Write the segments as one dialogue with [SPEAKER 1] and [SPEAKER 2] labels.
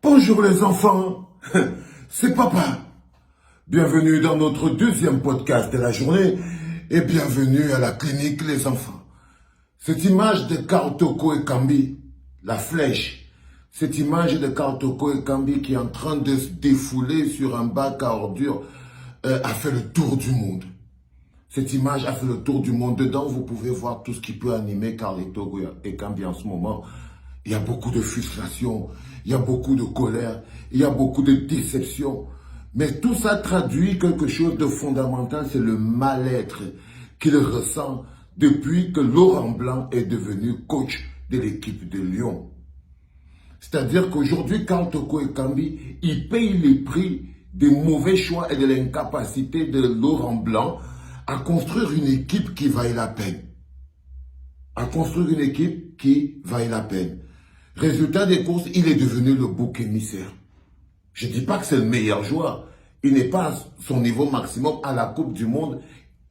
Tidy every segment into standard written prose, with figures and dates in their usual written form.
[SPEAKER 1] Bonjour les enfants, c'est papa. Bienvenue dans notre deuxième podcast de la journée et bienvenue à la clinique les enfants. Cette image de Karl Toko Ekambi, la flèche, cette image de Karl Toko Ekambi qui est en train de se défouler sur un bac à ordures a fait le tour du monde. Cette image a fait le tour du monde. Dedans, vous pouvez voir tout ce qui peut animer Karl Toko Ekambi en ce moment. Il y a beaucoup de frustration, il y a beaucoup de colère, il y a beaucoup de déception. Mais tout ça traduit quelque chose de fondamental, c'est le mal-être qu'il ressent depuis que Laurent Blanc est devenu coach de l'équipe de Lyon. C'est-à-dire qu'aujourd'hui, Karl Toko Ekambi, il paye les prix des mauvais choix et de l'incapacité de Laurent Blanc à construire une équipe qui vaille la peine. À construire une équipe qui vaille la peine. Résultat des courses, il est devenu le bouc émissaire. Je ne dis pas que c'est le meilleur joueur. Il n'est pas à son niveau maximum à la Coupe du Monde.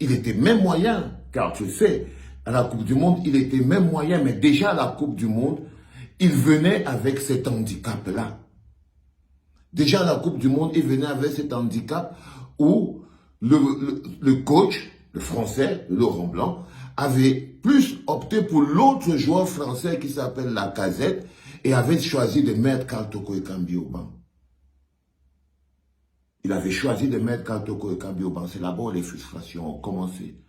[SPEAKER 1] Il était même moyen, car tu sais, à la Coupe du Monde, il était même moyen. Mais déjà à la Coupe du Monde, il venait avec cet handicap-là. Déjà à la Coupe du Monde, il venait avec cet handicap où le coach, le français, Laurent Blanc, avait plus opté pour l'autre joueur français qui s'appelle Lacazette et avait choisi de mettre Karl Toko Ekambi au banc. Il avait choisi de mettre Karl Toko Ekambi au banc. C'est là-bas où les frustrations ont commencé.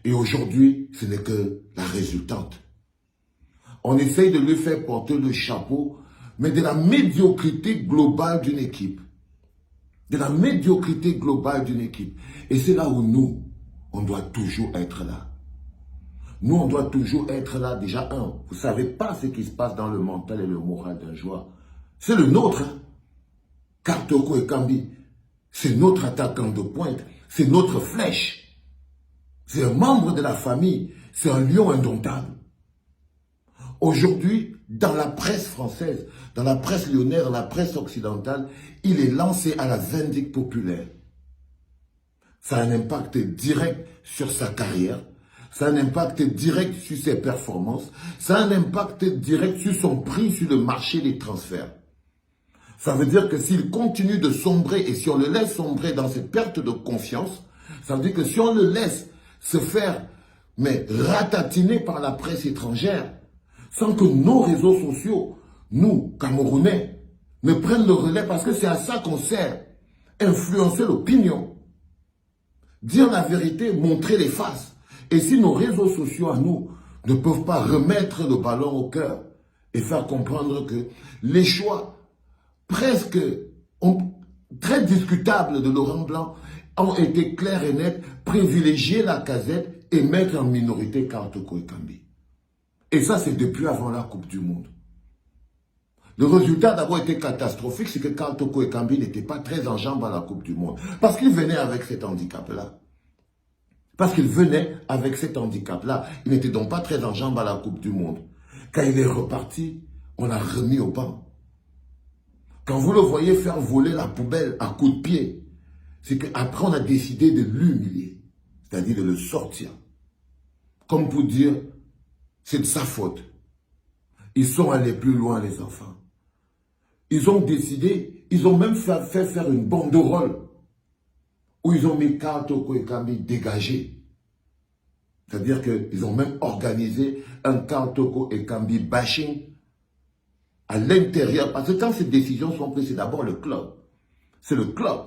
[SPEAKER 1] Et aujourd'hui, ce n'est que la résultante. On essaye de lui faire porter le chapeau, mais de la médiocrité globale d'une équipe. De la médiocrité globale d'une équipe. Et c'est là où nous, on doit toujours être là. Nous, on doit toujours être là. Déjà, vous ne savez pas ce qui se passe dans le mental et le moral d'un joueur. C'est le nôtre. Karl Toko Ekambi, c'est notre attaquant de pointe. C'est notre flèche. C'est un membre de la famille. C'est un lion indomptable. Aujourd'hui, dans la presse française, dans la presse lyonnaise, dans la presse occidentale, il est lancé à la vindicte populaire. Ça a un impact direct sur sa carrière. Ça a un impact direct sur ses performances. Ça a un impact direct sur son prix sur le marché des transferts. Ça veut dire que s'il continue de sombrer et si on le laisse sombrer dans cette perte de confiance, ça veut dire que si on le laisse se faire ratatiner par la presse étrangère, sans que nos réseaux sociaux, nous, Camerounais, ne prennent le relais parce que c'est à ça qu'on sert. Influencer l'opinion. Dire la vérité, montrer les faces. Et si nos réseaux sociaux à nous ne peuvent pas remettre le ballon au cœur et faire comprendre que les choix presque très discutables de Laurent Blanc ont été clairs et nets, privilégier Lacazette et mettre en minorité Karl Toko Ekambi. Et ça, c'est depuis avant la Coupe du Monde. Le résultat d'abord été catastrophique, c'est que Karl Toko Ekambi n'était pas très en jambes à la Coupe du Monde. Parce qu'il venait avec cet handicap-là. Parce qu'il venait avec cet handicap-là. Il n'était donc pas très en jambes à la Coupe du Monde. Quand il est reparti, on l'a remis au banc. Quand vous le voyez faire voler la poubelle à coups de pied, c'est qu'après on a décidé de l'humilier. C'est-à-dire de le sortir. Comme pour dire, c'est de sa faute. Ils sont allés plus loin, les enfants. Ils ont décidé, ils ont même fait faire une banderole où ils ont mis Karl Toko Ekambi dégagé. C'est-à-dire qu'ils ont même organisé un Karl Toko Ekambi bashing à l'intérieur. Parce que quand ces décisions sont prises, c'est d'abord le club. C'est le club.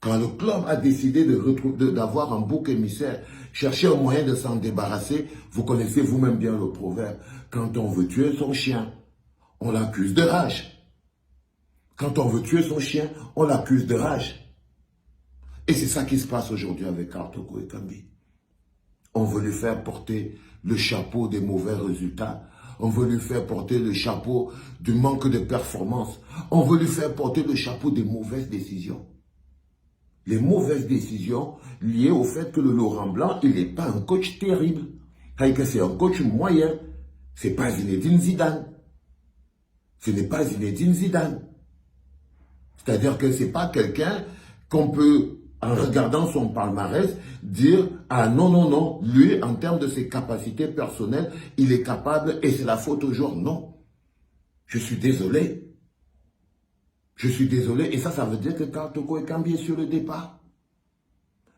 [SPEAKER 1] Quand le club a décidé d'avoir un bouc émissaire, chercher un moyen de s'en débarrasser, vous connaissez vous-même bien le proverbe. Quand on veut tuer son chien, on l'accuse de rage. Quand on veut tuer son chien, on l'accuse de rage. Et c'est ça qui se passe aujourd'hui avec Karl Toko Ekambi. On veut lui faire porter le chapeau des mauvais résultats. On veut lui faire porter le chapeau du manque de performance. On veut lui faire porter le chapeau des mauvaises décisions. Les mauvaises décisions liées au fait que le Laurent Blanc, il n'est pas un coach terrible. C'est un coach moyen. Ce n'est pas Zinedine Zidane. Ce n'est pas Zinedine Zidane. C'est-à-dire que ce n'est pas quelqu'un qu'on peut, en regardant son palmarès, dire « Ah non, non, non, lui, en termes de ses capacités personnelles, il est capable et c'est la faute au joueur. » Non. Je suis désolé. Je suis désolé, et ça veut dire que Karl Toko Ekambi est sur le départ.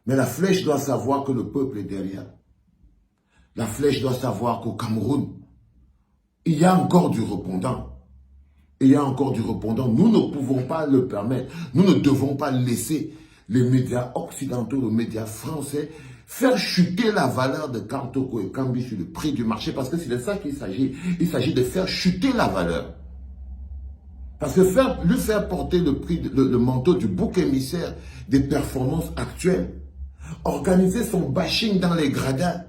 [SPEAKER 1] Mais la flèche doit savoir que le peuple est derrière. La flèche doit savoir qu'au Cameroun, il y a encore du répondant. Il y a encore du répondant. Nous ne pouvons pas le permettre. Nous ne devons pas laisser les médias occidentaux, les médias français, faire chuter la valeur de Karl Toko Ekambi sur le prix du marché, parce que c'est de ça qu'il s'agit. Il s'agit de faire chuter la valeur. Parce que lui faire porter le manteau du bouc émissaire des performances actuelles, organiser son bashing dans les gradins,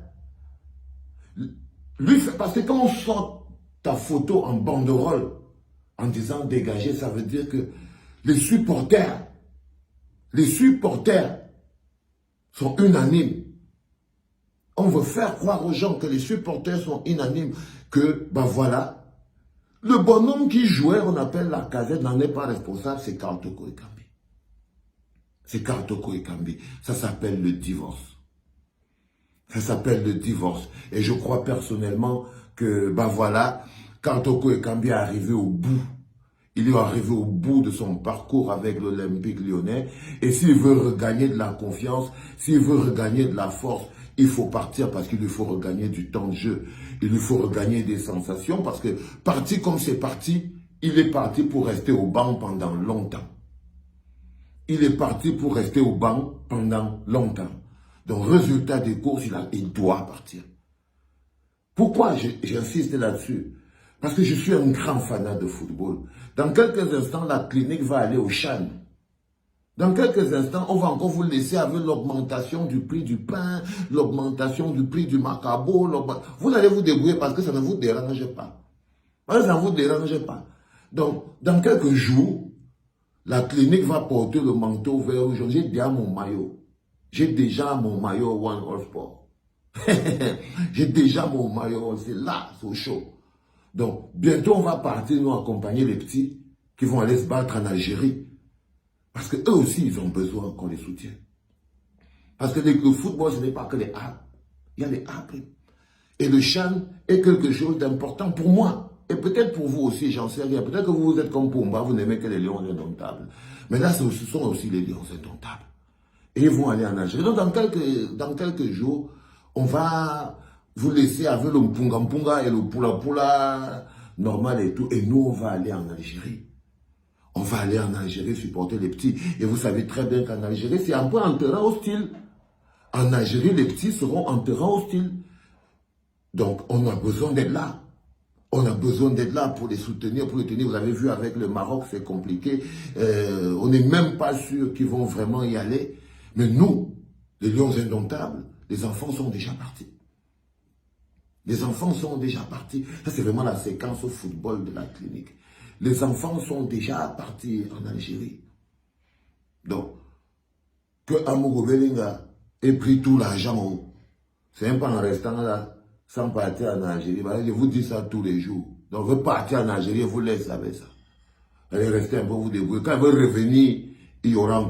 [SPEAKER 1] parce que quand on sort ta photo en banderole en disant dégager, ça veut dire que les supporters sont unanimes. On veut faire croire aux gens que les supporters sont unanimes, que, ben voilà, le bonhomme qui jouait, on appelle la casette, n'en est pas responsable, c'est Karl Toko Ekambi. C'est Karl Toko Ekambi. Ça s'appelle le divorce. Ça s'appelle le divorce. Et je crois personnellement que, ben voilà, Karl Toko Ekambi est arrivé au bout. Il est arrivé au bout de son parcours avec l'Olympique lyonnais. Et s'il veut regagner de la confiance, s'il veut regagner de la force, il faut partir parce qu'il lui faut regagner du temps de jeu. Il lui faut regagner des sensations parce que parti comme c'est parti, il est parti pour rester au banc pendant longtemps. Il est parti pour rester au banc pendant longtemps. Donc, résultat des courses, il doit partir. Pourquoi j'insiste là-dessus? Parce que je suis un grand fanat de football. Dans quelques instants, la clinique va aller au CHAN. Dans quelques instants, on va encore vous laisser avec l'augmentation du prix du pain, l'augmentation du prix du macabo. Vous allez vous débrouiller parce que ça ne vous dérange pas. Ça ne vous dérange pas. Donc, dans quelques jours, la clinique va porter le manteau vert rouge. J'ai déjà mon maillot. J'ai déjà mon maillot One All Sport. J'ai déjà mon maillot. C'est là, c'est chaud. Donc, bientôt, on va partir nous accompagner les petits qui vont aller se battre en Algérie. Parce qu'eux aussi, ils ont besoin qu'on les soutienne. Parce que le football, ce n'est pas que les A. Il y a les A. Et le CHAN est quelque chose d'important pour moi. Et peut-être pour vous aussi, j'en sais rien. Peut-être que vous êtes comme Pumba, vous n'aimez que les lions indomptables. Mais là, ce sont aussi les lions indomptables. Et ils vont aller en Algérie. Donc, dans quelques jours, on va vous laisser avec le Mpunga Mpunga et le Pula Pula normal et tout. Et nous, on va aller en Algérie. On va aller en Algérie supporter les petits. Et vous savez très bien qu'en Algérie, c'est un peu en terrain hostile. En Algérie, les petits seront en terrain hostile. Donc, on a besoin d'être là. On a besoin d'être là pour les soutenir, pour les tenir. Vous avez vu, avec le Maroc, c'est compliqué. On n'est même pas sûr qu'ils vont vraiment y aller. Mais nous, les lions indomptables, les enfants sont déjà partis. Les enfants sont déjà partis. Ça, c'est vraiment la séquence au football de la clinique. Les enfants sont déjà partis en Algérie. Donc, que Amogo Belinga ait pris tout l'argent, c'est un peu en restant là, sans partir en Algérie. Je vous dis ça tous les jours. Donc, veut partir en Algérie, vous laissez avec ça. Allez rester un peu, vous débrouiller. Quand il veut revenir, il y aura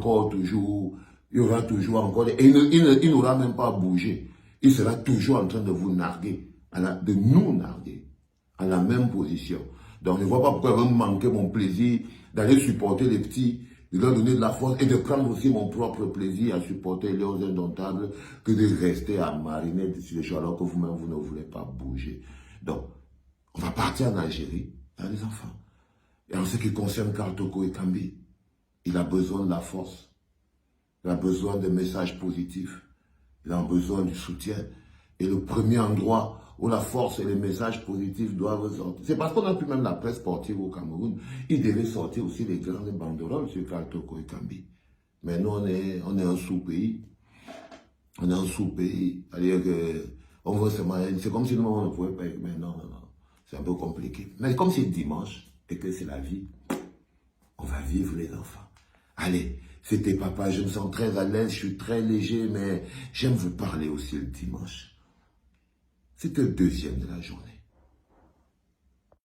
[SPEAKER 1] toujours encore, et il n'aura même pas bougé. Il sera toujours en train de vous narguer, de nous narguer, à la même position. Donc, je ne vois pas pourquoi il va me manquer mon plaisir d'aller supporter les petits, de leur donner de la force et de prendre aussi mon propre plaisir à supporter les lions indomptables que de rester à mariner sur les choses alors que vous-même, vous ne voulez pas bouger. Donc, on va partir en Algérie, dans les enfants. Et en ce qui concerne Karl Toko Ekambi, il a besoin de la force. Il a besoin de messages positifs. Il a besoin du soutien. Et le premier endroit où la force et les messages positifs doivent sortir. C'est parce qu'on a plus même la presse sportive au Cameroun. Il devait sortir aussi les grandes banderoles sur Karl Toko Ekambi. Mais nous, on est un sous-pays. On est un sous-pays. C'est-à-dire qu'on veut se marier. C'est comme si nous, on ne pouvait pas. Mais non. C'est un peu compliqué. Mais comme c'est dimanche et que c'est la vie, on va vivre les enfants. Allez, c'était papa, je me sens très à l'aise, je suis très léger, mais j'aime vous parler aussi le dimanche. C'était le deuxième de la journée.